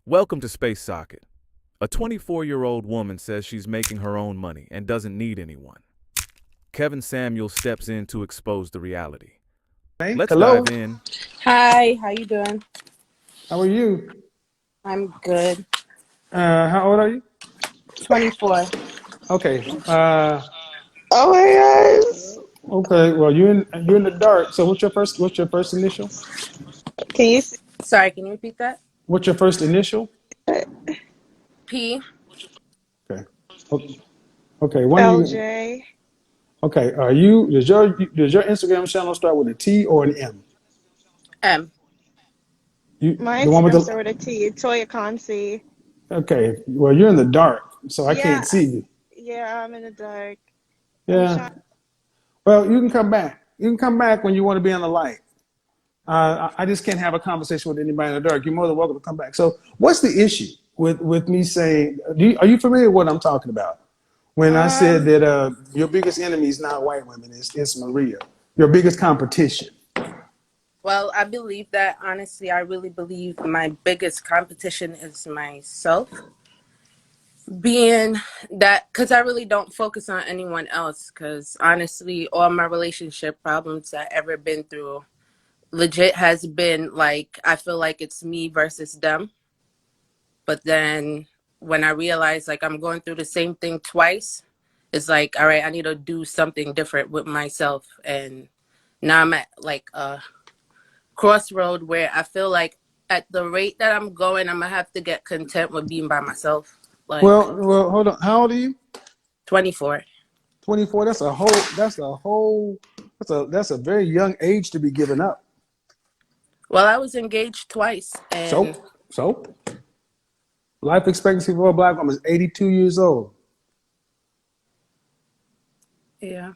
Welcome to Space Socket. A 24-year-old woman says she's making her own money and doesn't need anyone. Kevin Samuel steps in to expose the reality. Hey, Let's hello. dive in. Hi, how you doing? How are you? I'm good. How old are you? 24. Okay. Oh my gosh. Okay. Well, you're in the dark. So what's your first initial? Can you see Sorry, can you repeat that? What's your first initial? it? P. Okay. O- Okay. When are you? LJ? Okay. Are you? Does your Instagram channel start with a T or an M? M. You My the one with Instagram the? started with a T. Toya Consi. Okay. Well, you're in the dark, so I Yeah, can't see you. yeah, I'm in the dark. I'm Yeah. trying. Well, you can come back. You can come back when you want to be in the light. I just can't have a conversation with anybody in the dark. You're more than welcome to come back. So, what's the issue with me saying? Are you familiar with what I'm talking about? When I said Um, that your biggest enemy is not white women, it's Maria. Your biggest competition. Well, I believe that, honestly, I really believe my biggest competition is myself. Being that, because I really don't focus on anyone else, because honestly, all my relationship problems that I've ever been through legit has been like, I feel like it's me versus them. But then when I realize like I'm going through the same thing twice, it's like, all right, I need to do something different with myself. And now I'm at like a crossroad where I feel like at the rate that I'm going, I'm gonna have to get content with being by myself. Like Well, hold on. How old are you? 24. 24. That's a very young age to be giving up. Well, I was engaged twice, So, and so life expectancy for a black woman is 82 years old. yeah,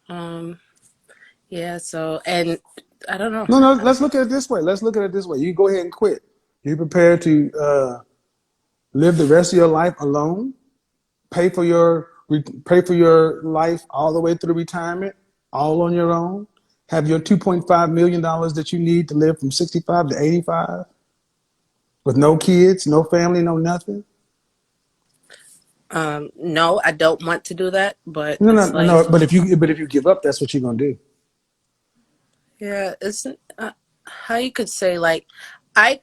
um, yeah. So, and I don't know. No, no. Let's look at it this way. You go ahead and quit. You prepared to live the rest of your life alone? Pay for your life all the way through retirement, all on your own. Have your $2.5 million that you need to live from 65 to 85, with no kids, no family, no nothing. No, I don't want to do that, but No, no, it's no, like, no. But if you give up, that's what you're gonna do. yeah, it's how you could say like, I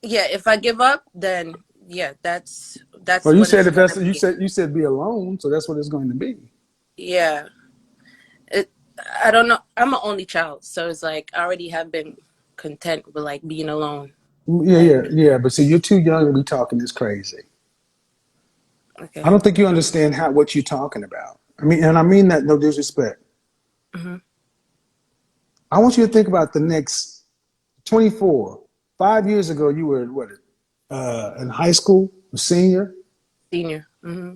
yeah, if I give up, then yeah, that's Well, you what said it's if gonna that's you be. said you said be alone, so that's what it's going to be. Yeah, it. I don't know. I'm an only child, so it's like I already have been content with like being alone. Yeah, yeah, Like, yeah. But see, you're too young to be talking this crazy. I okay. don't think you understand what you're talking about. And I mean that no disrespect. Hmm. I want you to think about the next 24. 5 years ago, you were what? In high school, a senior. Senior. Hmm.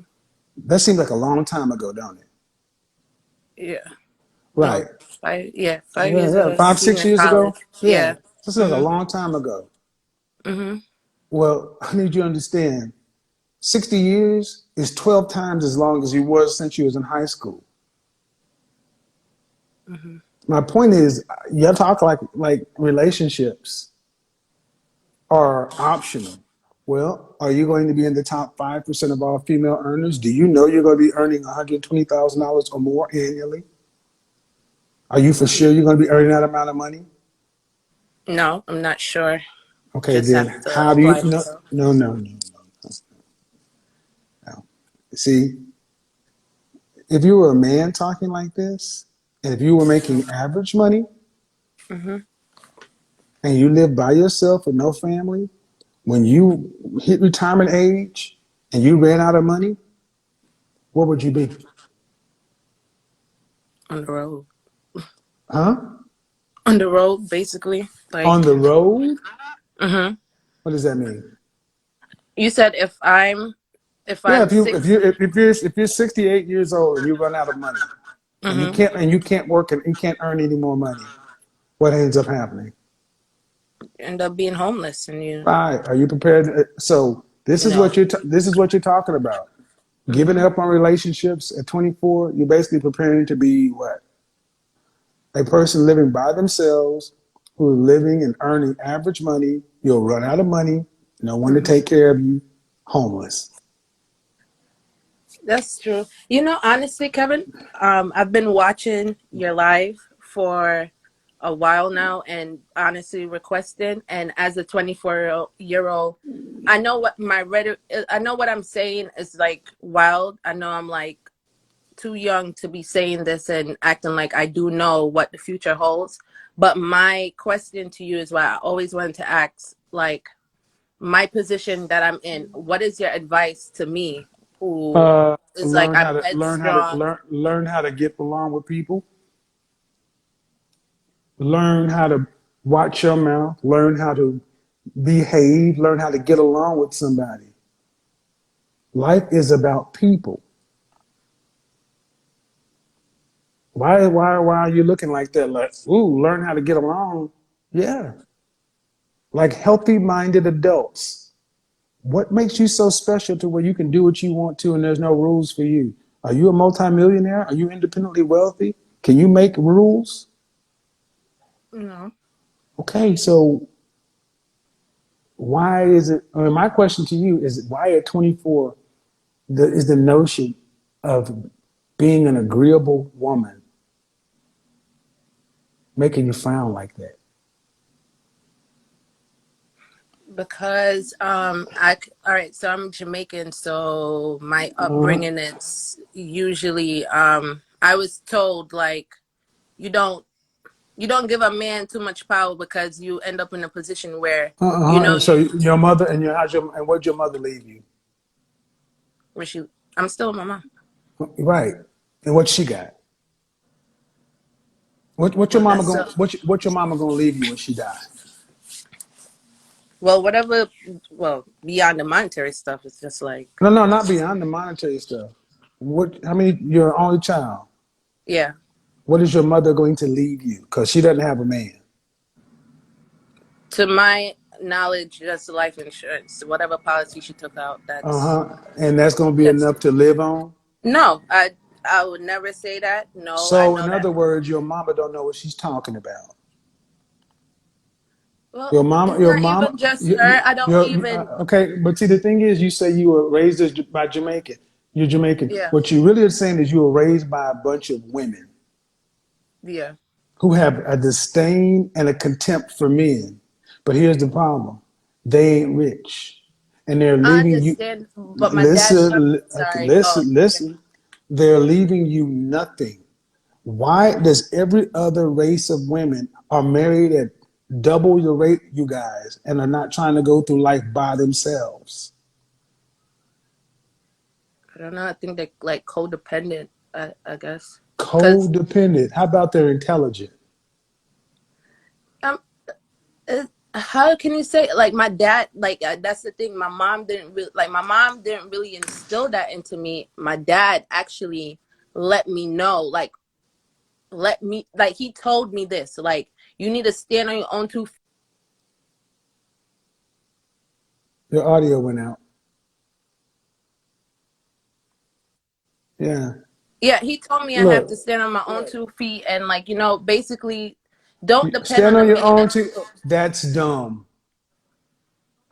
That seems like a long time ago, don't it? Yeah. Right. No. 5. Yeah. 5 years Yeah, ago, yeah. 5, 6 senior years ago. college. Yeah. Yeah. This is like a Mhm. long time ago. Mhm. Well, I need you to understand. 60 years is 12 times as long as you was since you was in high school. Mhm. My point is, you talk like relationships are optional. Well, are you going to be in the top 5% of all female earners? Do you know you're going to be earning $120,000 or more annually? Are you for sure you're going to be earning that amount of money? No, I'm not sure. Okay, Just then have to how do you? apply No, myself. no, no, no, no. See, if you were a man talking like this, and if you were making average money, Mhm. and you live by yourself with no family, when you hit retirement age and you ran out of money, what would you be? On the road. Huh? On the road, basically. On Like. the road? Mhm. What does that mean? You said if Yeah, I'm if you if you 60. if you're 68 years old and you run out of money and you Mhm. can't work and you can't earn any more money, what ends up happening? End up being homeless, and Right? Are you prepared? So this you is know. what you're talking about. Giving Mhm. up on relationships at 24, you're basically preparing to be what? A person living by themselves who are living and earning average money. You'll run out of money, no one to Mhm. take care of you, homeless. That's true. You know, honestly, Kevin, I've been watching your live for a while now, and honestly requesting. And as a 24-year-old, I know what my rhetoric. I know what I'm saying is like wild. I know I'm like too young to be saying this and acting like I do know what the future holds. But my question to you is what I always wanted to ask, like my position that I'm in. What is your advice to me, who is like Learn how I'm to headstrong? learn how to get along with people. Learn how to watch your mouth. Learn how to behave. Learn how to get along with somebody. Life is about people. Why are you looking like that? Like, ooh, learn how to get along. Yeah. Like healthy minded adults. What makes you so special to where you can do what you want to and there's no rules for you? Are you a multimillionaire? Are you independently wealthy? Can you make rules? No, Okay, so why is it? I mean, my question to you is why at 24 is the notion of being an agreeable woman making you frown like that? because all right. So I'm Jamaican, so my Uh-huh. upbringing it's usually I was told like you don't you don't give a man too much power because you end up in a position where you know Uh-huh. So you your mother and and what'd your mother leave you? where she. I'm still with my mom. Right. And what she got? What your Well, mama that's going what your mama gonna leave you when she die? well, whatever. Well, beyond the monetary stuff, it's just like No, no, not beyond the monetary stuff. What? How many? You're an only child. yeah. What is your mother going to leave you? Because she doesn't have a man. To my knowledge, that's life insurance. Whatever policy she took out, Uh that's huh. And that's going to be that's enough to live on. no. I would never say that. No, I So, know in that. other words, your mama don't know what she's talking about. Well, Your mama, it's your not mama, even just her. I don't even. okay. But see, the thing is, you say you were raised by Jamaican. You're Jamaican. Yeah, What you really are saying is you were raised by a bunch of women yeah. who have a disdain and a contempt for men. But here's the problem: they ain't rich, and they're I leaving you. understand, but my dad. Listen, okay, Sorry. Oh, listen, okay. listen. They're leaving you nothing. Why does every other race of women are married at double the rate you guys and are not trying to go through life by themselves? I don't know. I think they're like codependent. I guess because Codependent. How about they're intelligent? um, how can you say like my dad? Like that's the thing. My mom didn't really instill that into me. My dad actually let me know. Let me like he told me this. Like you need to stand on your own two. Your audio went out. Yeah. Yeah, he told me I have to Look, stand on my own 2 feet and like basically don't depend stand on a on your man. own too. That's dumb.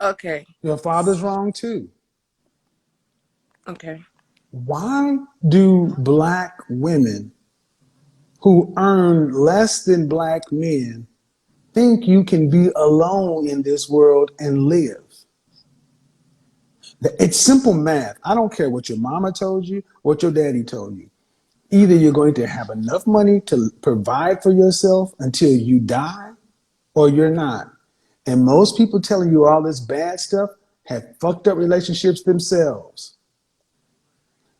Okay, Your father's wrong too. okay. Why do black women who earn less than black men think you can be alone in this world and live? It's simple math. I don't care what your mama told you, what your daddy told you. Either you're going to have enough money to provide for yourself until you die, or you're not. And most people telling you all this bad stuff have fucked up relationships themselves.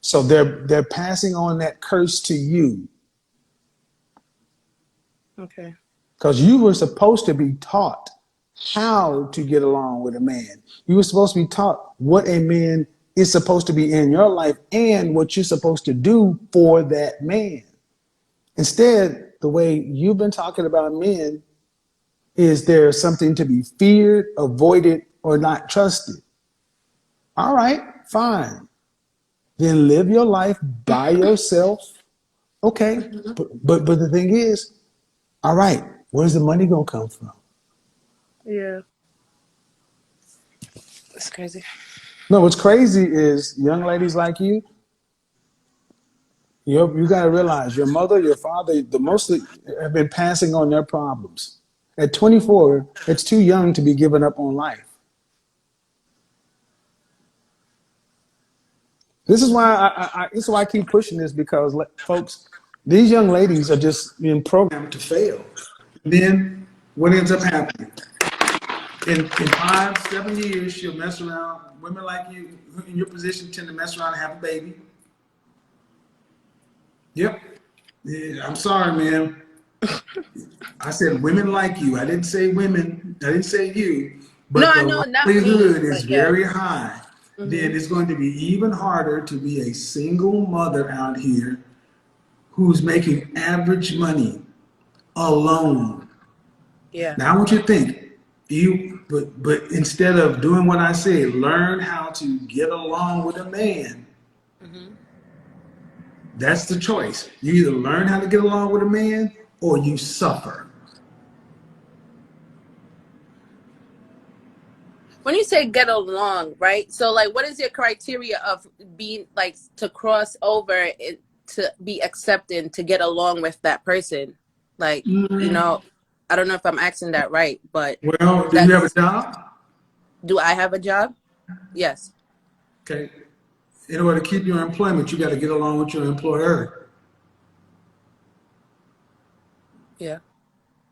So they're passing on that curse to you Okay. because you were supposed to be taught how to get along with a man. You were supposed to be taught what a man is supposed to be in your life and what you're supposed to do for that man. Instead, the way you've been talking about men is there something to be feared, avoided, or not trusted. All right, fine. Then live your life by yourself. Okay, Mhm. but the thing is, all right, where's the money gonna come from? Yeah. Crazy. No, what's crazy is young ladies like you got to realize your mother, your father, the mostly have been passing on their problems. At 24, it's too young to be giving up on life. This is why this is why I keep pushing this because, folks, these young ladies are just being programmed to fail. Then what ends up happening? In 5, 7 years, she'll mess around. Women like you in your position tend to mess around and have a baby. Yep. Yeah, I'm sorry, man. I said women like you. I didn't say women. I didn't say you. No, But I the know, not me, likelihood is but yeah. very high. Then it's going to be even harder to be a single mother out here who's making average money alone. Yeah. Now I want you to think. But instead of doing what I say, learn how to get along with a man. That's the choice. You either learn how to get along with a man or you suffer. When you say get along, right? So, like, what is your criteria of being, like, to cross over it, to be accepted, to get along with that person? Like, you know, I don't know if I'm asking that right, but Well, do you have a that's, job? do I have a job? Yes. Okay. In order to keep your employment, you got to get along with your employer. Yeah.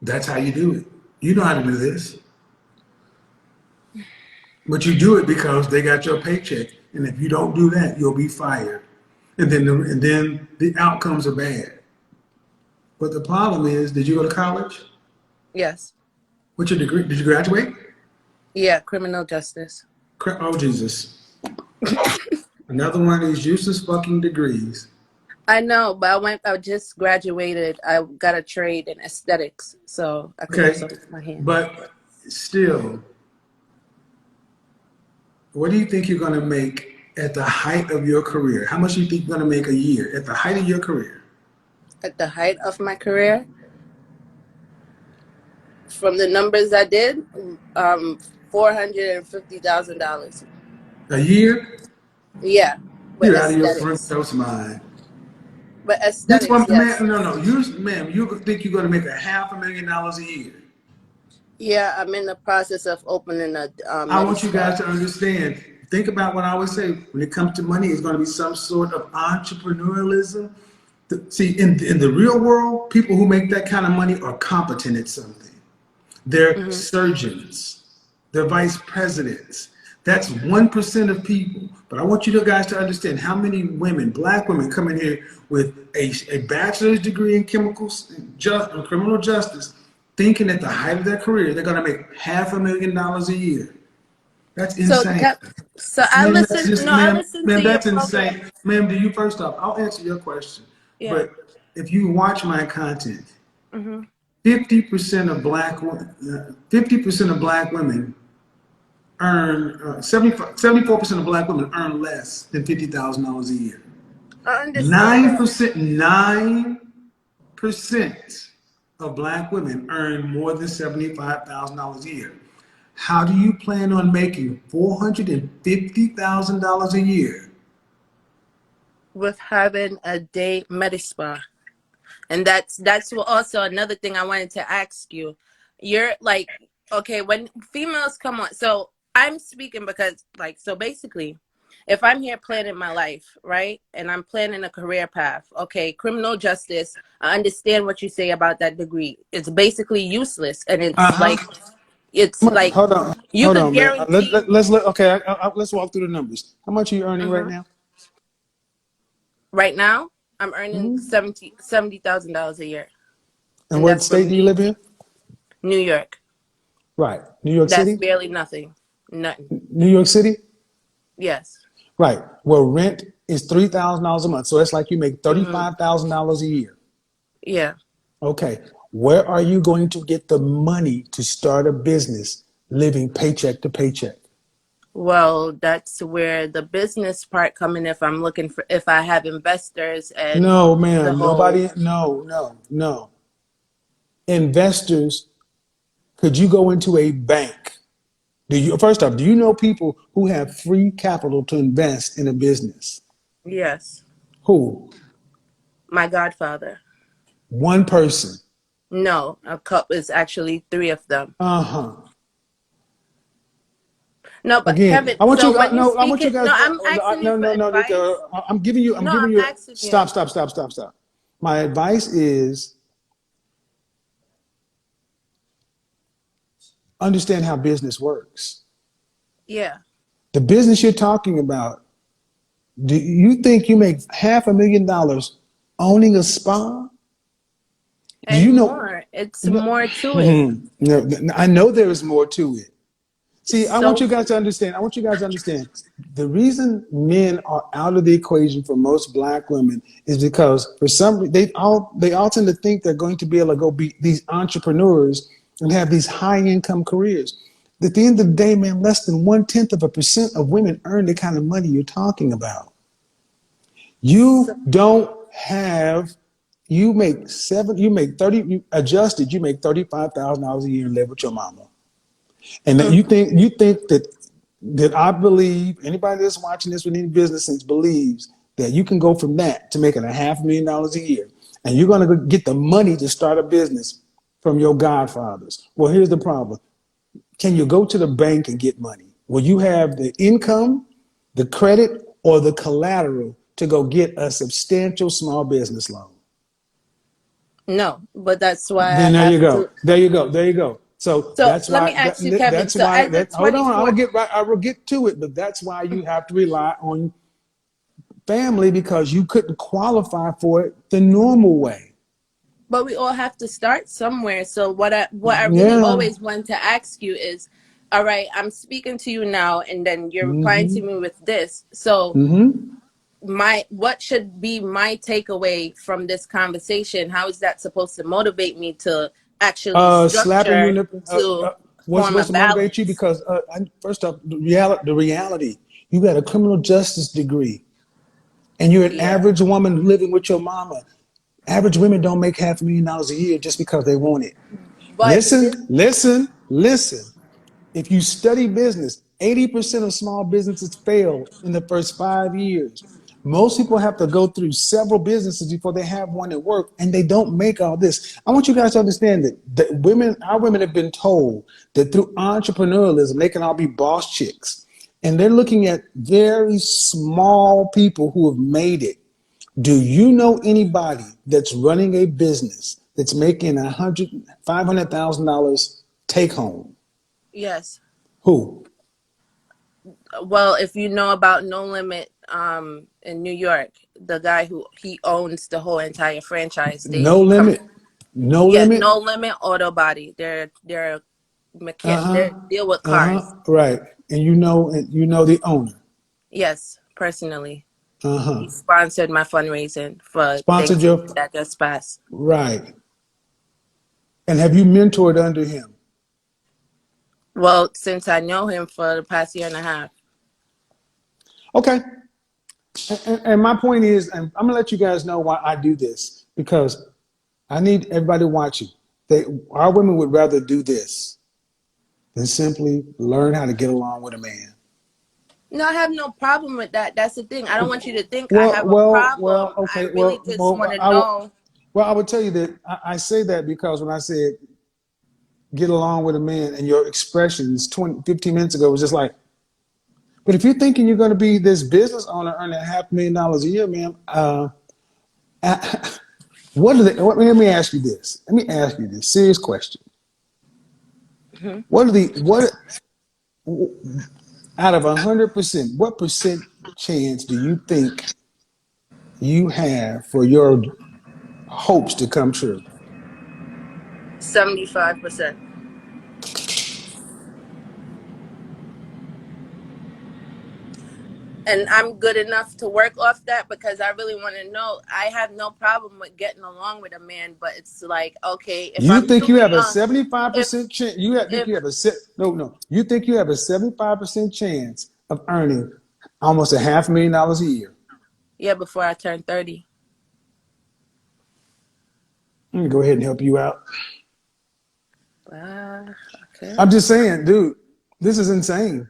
That's how you do it. You know how to do this. But you do it because they got your paycheck. And if you don't do that, you'll be fired. And then the outcomes are bad. But the problem is, did you go to college? Yes. What's your degree? Did you graduate? Yeah. Criminal justice. Oh, Jesus. Another one of these useless fucking degrees. I know, but I just graduated. I got a trade in aesthetics, so I can do Okay. something with my hands. But still, what do you think you're going to make at the height of your career? How much do you think you're going to make a year at the height of your career? At the height of my career, from the numbers I did, $450,000. A year? Yeah, with You're out of your front aesthetics. house mind. But This aesthetics, one, yes. man, no, ma'am, you think you're going to make $500,000 a year? Yeah, I'm in the process of opening a I med want you spa. guys to understand. Think about what I always say. When it comes to money, it's going to be some sort of entrepreneurialism. See, in the real world, people who make that kind of money are competent at something. They're surgeons. They're vice presidents. That's 1% of people. But I want you guys to understand how many women, black women, come in here with a bachelor's degree in criminal justice, thinking at the height of their career, they're going to make $500,000 a year. That's So, insane. I Ma'am, that's listen. just, No, I ma'am, listened ma'am, to your that's program. insane. Ma'am, do you, first off, I'll answer your question. Yeah. But if you watch my content, Mm-hmm. 50% of black 50% of black women earn 74% of black women earn less than $50,000 a year. I understand that. 9% of black women earn more than $75,000 a year. How do you plan on making $450,000 a year? With having a day med spa. And that's also another thing I wanted to ask you. You're like, okay, when females come on, so I'm speaking because, like, so basically, if I'm here planning my life, right, and I'm planning a career path, okay, criminal justice, I understand what you say about that degree. It's basically useless, and Uh-huh. it's like you Hold could on, man. guarantee. Okay. Let's walk through the numbers. How much are you earning right Mhm. now? Right now, I'm earning $70,000 a year, And and what that's state from do you live in? New York. Right, New York That's City. barely nothing. Nothing. New York City. Yes. Right. Well, rent is $3,000 a month, so that's like you make Hmm. $35,000 a year. Yeah. Okay. Where are you going to get the money to start a business living paycheck to paycheck? Well, that's where the business part come in. If I have investors and No, the ma'am. whole. Nobody. No. Investors. Could you go into a bank First off, do you know people who have free capital to invest in a business? Yes. Who? My godfather. One person. No, a cup is actually three of them. Uh-huh. No, but Again, Kevin, so when you I speak want you it, guys, no, I'm asking you no, for no, no, advice. I'm No, giving I'm you, asking you. stop. My advice is understand how business works. Yeah. The business you're talking about, do you think you make $500,000 owning a spa? Do you And know? more. It's No, more to it. no, I know there is more to it. See, I want So you guys to understand. I want you guys to understand. The reason men are out of the equation for most black women is because for some they all tend to think they're going to be able to go be these entrepreneurs and have these high income careers. At the end of the day, man, less than 0.1% of women earn the kind of money you're talking about. so You don't have. You make 30. Adjusted. You make $35,000 a year and live with your mama. And that mhm. you think that I believe anybody that's watching this with any business sense believes that you can go from that to making $500,000 a year, and you're going to get the money to start a business from your godfathers. Well, here's the problem: can you go to the bank and get money? Will you have the income, the credit, or the collateral to go get a substantial small business loan? No, but that's why I Then there you have go. to. There you go. There you go. So So that's let why me ask you, Kevin. So as a hold on, 24, I will get to it, but that's why you have to rely on family because you couldn't qualify for it the normal way. but we all have to start somewhere. So what I really Yeah. always want to ask you is, all right, I'm speaking to you now, and then you're replying to Mm-hmm. me with this. So Mm-hmm. my what should be my takeaway from this conversation? How is that supposed to motivate me to actually Slapping you in structure the to what's form a supposed to motivate you balance? because first off, the reality, you got a criminal justice degree and you're an Yeah, average woman living with your mama. Average women don't make $500,000 a year just because they want it. but this, Listen. If you study business, 80% of small businesses fail in the first 5 years. Most people have to go through several businesses before they have one that work, and they don't make all this. I want you guys to understand that our women have been told that through entrepreneurialism, they can all be boss chicks. And they're looking at very small people who have made it. Do you know anybody that's running a business that's making $500,000 take home? yes. Who? Well, if you know about No Limit, in New York, the guy who he owns the whole entire franchise, No they come, limit. No yeah, limit. No Limit Auto Body. They Uh-huh. deal with cars. Uh-huh. Right. And you know the owner. Yes, personally. Uh-huh. He sponsored my fundraising for Sponsored Thanksgiving your that just passed. right. And have you mentored under him? Well, since I know him for the past year and a half. Okay. And my point is, and I'm gonna let you guys know why I do this because I need everybody watching. Our women would rather do this than simply learn how to get along with a man. No, I have no problem with that. That's the thing. I don't want you to think I have a problem. I Okay, really just want to know. I would tell you that I say that because when I said get along with a man and your expressions 15 minutes ago was just like, but if you're thinking you're going to be this business owner earning $500,000 a year, man, uh, let me ask you this. Let me ask you this serious question. Mhm. What out of 100%, what percent chance do you think you have for your hopes to come true? 75%. And I'm good enough to work off that because I really want to know. I have no problem with getting along with a man, but it's like, okay, if You I'm think too you have a young, if 75% chance? Think if you have a no. You think you have a 75% chance of earning almost $500,000 a year? yeah, before I turn 30. Let me go ahead and help you out. Ah, okay. I'm just saying, dude. This is insane.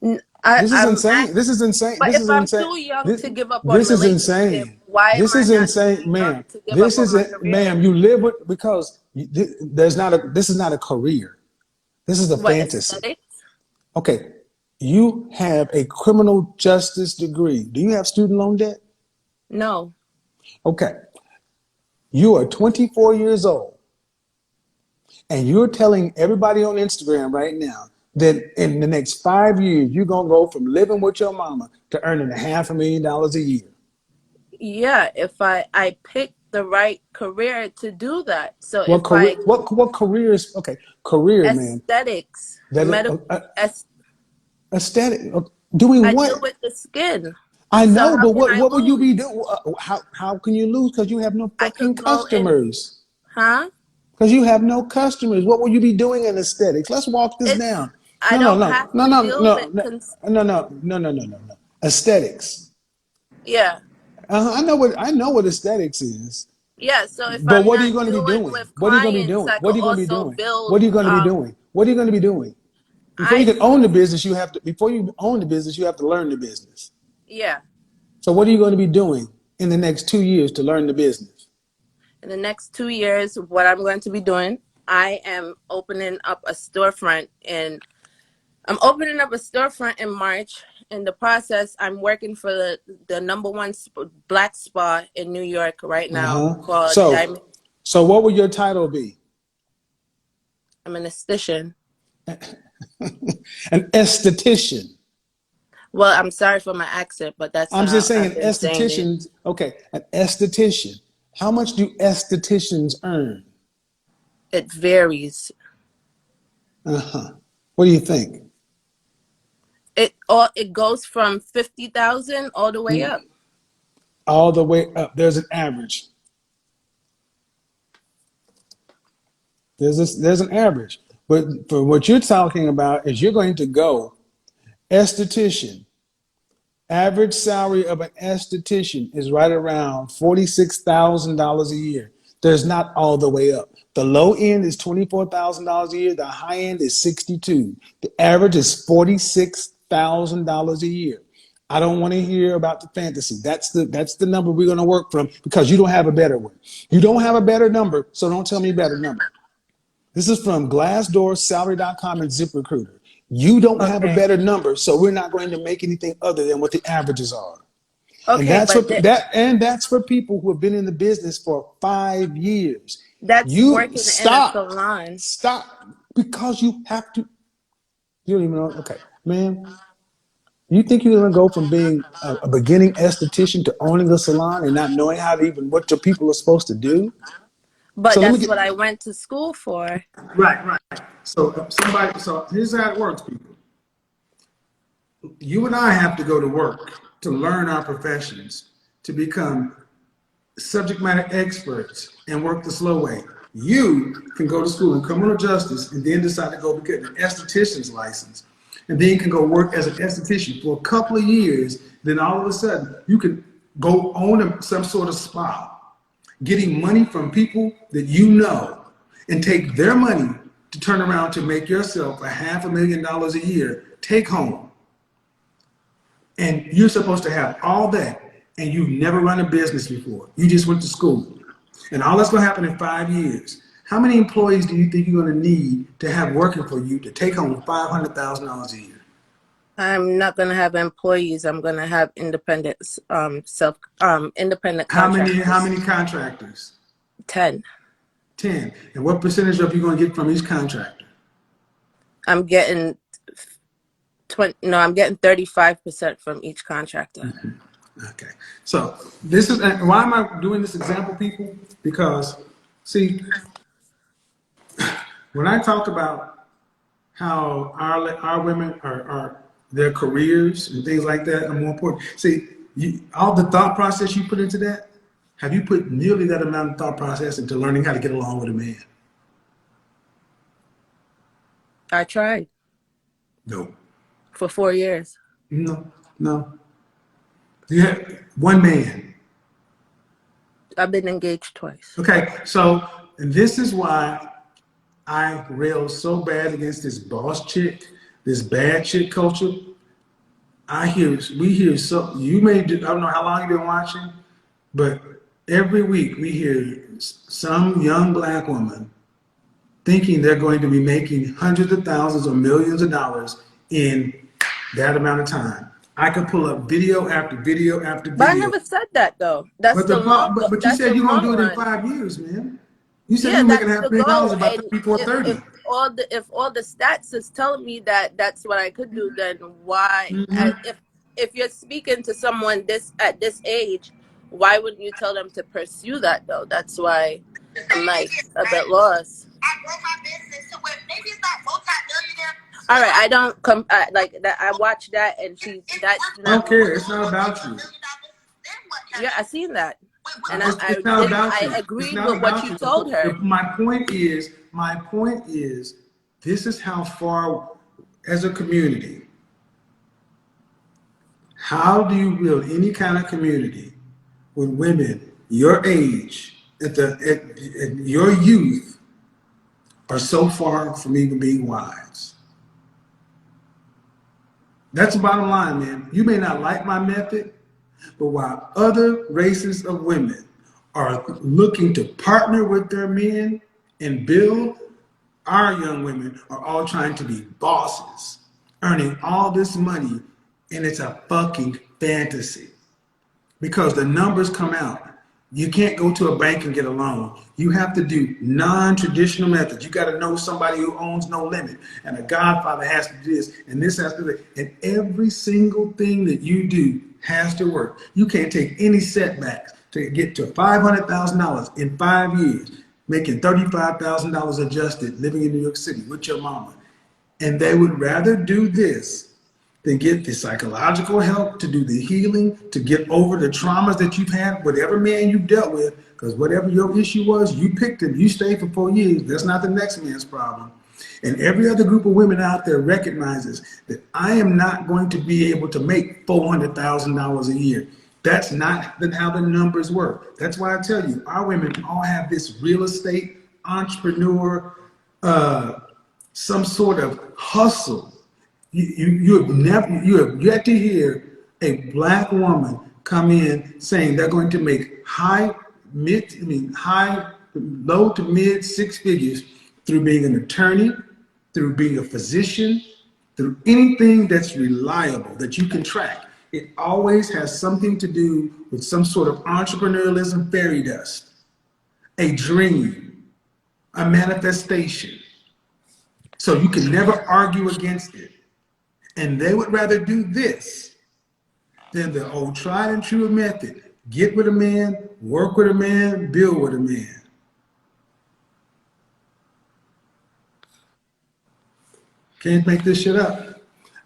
This is I'm insane. This is insane. but This if is I'm insane. too young This, to give up on this is relationship, insane. why am This I is not insane, too young ma'am. to give up This on is my ma'am. career? You live with because there's not a. This is not a career. This is a What fantasy. aesthetics? Okay, you have a criminal justice degree. Do you have student loan debt? No. Okay, you are 24 years old, and you're telling everybody on Instagram right now that in the next 5 years you're gonna go from living with your mama to earning $500,000 a year. Yeah, if I pick the right career to do that. So What if career? I What career is okay? Career, man. aesthetics, That medical, aesthetic. Doing I what? deal with the skin. I So know, how but can what I what will you be lose? doing? How can you lose? Because you have no I fucking could go in, customers. huh? Because you have no customers. What will you be doing in aesthetics? Let's walk this It's down. I No, no, don't no, have no, to no, deal no, with no, no, no, no, no, no, no, no. Aesthetics. yeah. I know what aesthetics is. Yeah, so if But I'm what are you not going to be dealing doing? with What are you going to be clients, doing? I What could are you going to be also doing? What build are you going to be doing? What are you going to be doing? Before you I can own the business, you have to. Before you own the business, you have to learn the business. yeah. So what are you going to be doing in the next 2 years to learn the business? In the next 2 years, what I'm going to be doing, I am opening up a storefront in I'm opening up a storefront in March. In the process, I'm working for the number one black spa in New York right Uh now huh. called So, Diamond. so what would your title be? I'm an esthetician. An esthetician. Well, I'm sorry for my accent, but that's I'm just how saying, I've an been saying it. esthetician. Okay, an esthetician. How much do estheticians earn? It varies. Uh huh. What do you think? It goes from 50,000 all the way up. All the way up. There's an average. There's an average. But for what you're talking about is you're going to go esthetician. Average salary of an esthetician is right around $46,000 a year. There's not all the way up. The low end is $24,000 a year. The high end is 62. The average is $46,000 a year. I don't want to hear about the fantasy. That's the number we're going to work from because you don't have a better one. You don't have a better number, so don't tell me a better number. This is from Glassdoor, Salary.com, and ZipRecruiter. You don't have a Okay. better number, so we're not going to make anything other than what the averages are. And Okay, that's for but that's for people who have been in the business for 5 years. that's You working in a stop, salon. stop, because you have to. You don't even know. Okay, man. You think you're gonna go from being a beginning esthetician to owning a salon and not knowing how to even what your people are supposed to do? But So let me that's get what I went to school for. right. So So here's how it works, people. You and I have to go to work to learn our professions, to become subject matter experts and work the slow way. You can go to school in criminal justice and then decide to go get an esthetician's license and then you can go work as an esthetician for a couple of years. Then all of a sudden you can go own some sort of spa, getting money from people that you know and take their money to turn around to make yourself $500,000 a year take home. And you're supposed to have all that, and you've never run a business before. You just went to school. And all that's going to happen in 5 years. How many employees do you think you're going to need to have working for you to take home $500,000 a year? I'm not gonna have employees. I'm gonna have independent How contractors. many contractors? 10. 10. And what percentage are you going to get from each contractor? I'm getting 20. No, I'm getting 35% from each contractor. Okay. So this is, and why am I doing this example, people? Because, see, when I talk about how our women are their careers and things like that are more important. See, all the thought process you put into that, have you put nearly that amount of thought process into learning how to get along with a man? I tried No, for 4 years. no. Yeah, one man. I've been engaged twice. Okay, so and this is why I rail so bad against this boss chick, this bad chick culture. We hear so, I don't know how long you've been watching, but every week we hear some young black woman thinking they're going to be making hundreds of thousands or millions of dollars in that amount of time. I could pull up video after video after But I video. never said that though. That's But the long. but you That's the said you're gonna long do it in run. 5 years, man. You said Yeah, you're making that's half the a million goal. dollars about And 34, 30. if all the stats is telling me that that's what I could do, then why? Mm-hmm. If you're speaking to someone at this age, why wouldn't you tell them to pursue that though? That's why I'm like a bit lost. I grow my business to where maybe it's not multi-millionaire. All right, I don't come like that. I watched that, and that's I not. don't care. It's not about you. Yeah, I seen that, and It's not about you. I It's agreed not with what about you you. told her. My point is, this is how far, as a community, how do you build any kind of community when women your age, at your youth, are so far from even being wives? That's the bottom line, man. You may not like my method, but while other races of women are looking to partner with their men and build, our young women are all trying to be bosses, earning all this money, and it's a fucking fantasy because the numbers come out. You can't go to a bank and get a loan. You have to do non-traditional methods. You got to know somebody who owns no limit, and a godfather has to do this, and this has to do that. And every single thing that you do has to work. You can't take any setbacks to get to $500,000 in 5 years, making $35,000 adjusted, living in New York City with your mama. And they would rather do this than get the psychological help to do the healing, to get over the traumas that you've had, whatever man you've dealt with, because whatever your issue was, you picked him, you stayed for 4 years. That's not the next man's problem. And every other group of women out there recognizes that I am not going to be able to make $400,000 a year. That's not how the numbers work. That's why I tell you, our women all have this real estate, entrepreneur, some sort of hustle. You have yet to hear a black woman come in saying they're going to make low to mid six figures through being an attorney, through being a physician, through anything that's reliable that you can track. It always has something to do with some sort of entrepreneurialism, fairy dust, a dream, a manifestation. So you can never argue against it. And they would rather do this than the old tried and true method. Get with a man, work with a man, build with a man. Can't make this shit up.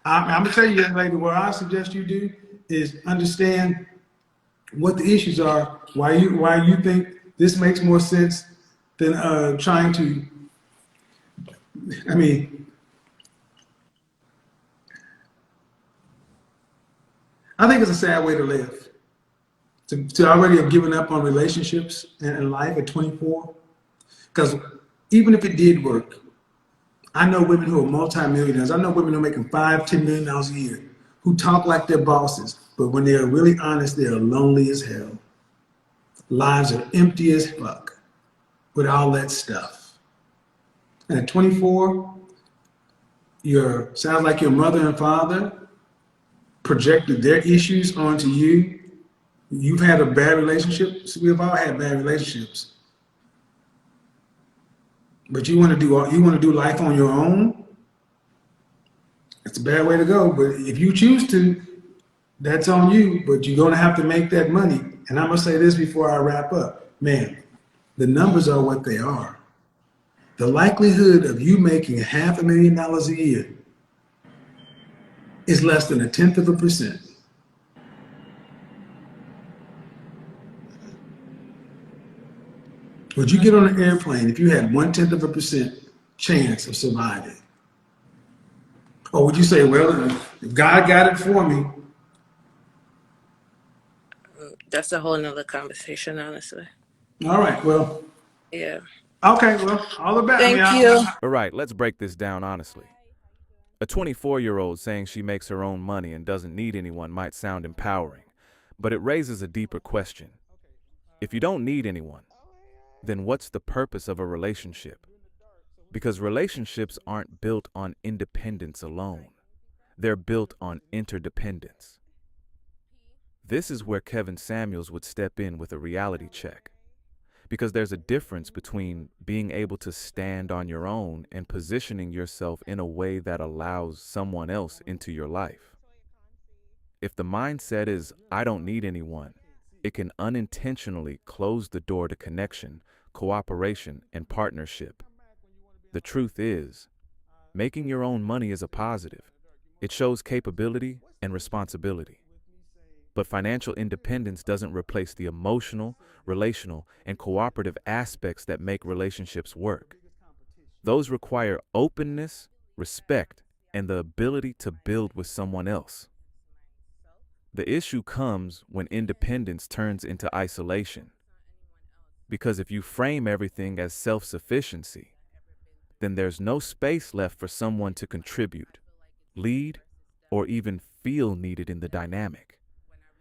I'm gonna tell you, young lady, what I suggest you do is understand what the issues are, why you think this makes more sense than trying to, I mean, I think it's a sad way to live. To already have given up on relationships and life at 24. Because even if it did work, I know women who are multimillionaires. I know women who are making $5-10 million a year who talk like they're bosses, but when they're really honest, they're lonely as hell. Lives are empty as fuck with all that stuff. And at 24, sounds like your mother and father projected their issues onto you. You've had a bad relationship. So we've all had bad relationships. But you want to do life on your own? It's a bad way to go. But if you choose to, that's on you. But you're going to have to make that money. And I'm going to say this before I wrap up. Man, the numbers are what they are. The likelihood of you making $500,000 a year is less than 0.1%. Would you get on an airplane if you had 0.1% chance of surviving? Or would you say, well, if God got it for me? That's a whole nother conversation, honestly. All right, well, Yeah. Okay, well, all the best. Thank you. All right, let's break this down honestly. A 24-year-old saying she makes her own money and doesn't need anyone might sound empowering, but it raises a deeper question. If you don't need anyone, then what's the purpose of a relationship? Because relationships aren't built on independence alone. They're built on interdependence. This is where Kevin Samuels would step in with a reality check. Because there's a difference between being able to stand on your own and positioning yourself in a way that allows someone else into your life. If the mindset is, I don't need anyone, it can unintentionally close the door to connection, cooperation, and partnership. The truth is, making your own money is a positive. It shows capability and responsibility. But financial independence doesn't replace the emotional, relational, and cooperative aspects that make relationships work. Those require openness, respect, and the ability to build with someone else. The issue comes when independence turns into isolation. Because if you frame everything as self-sufficiency, then there's no space left for someone to contribute, lead, or even feel needed in the dynamic.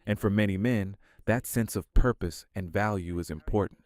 And for many men, that sense of purpose and value is important.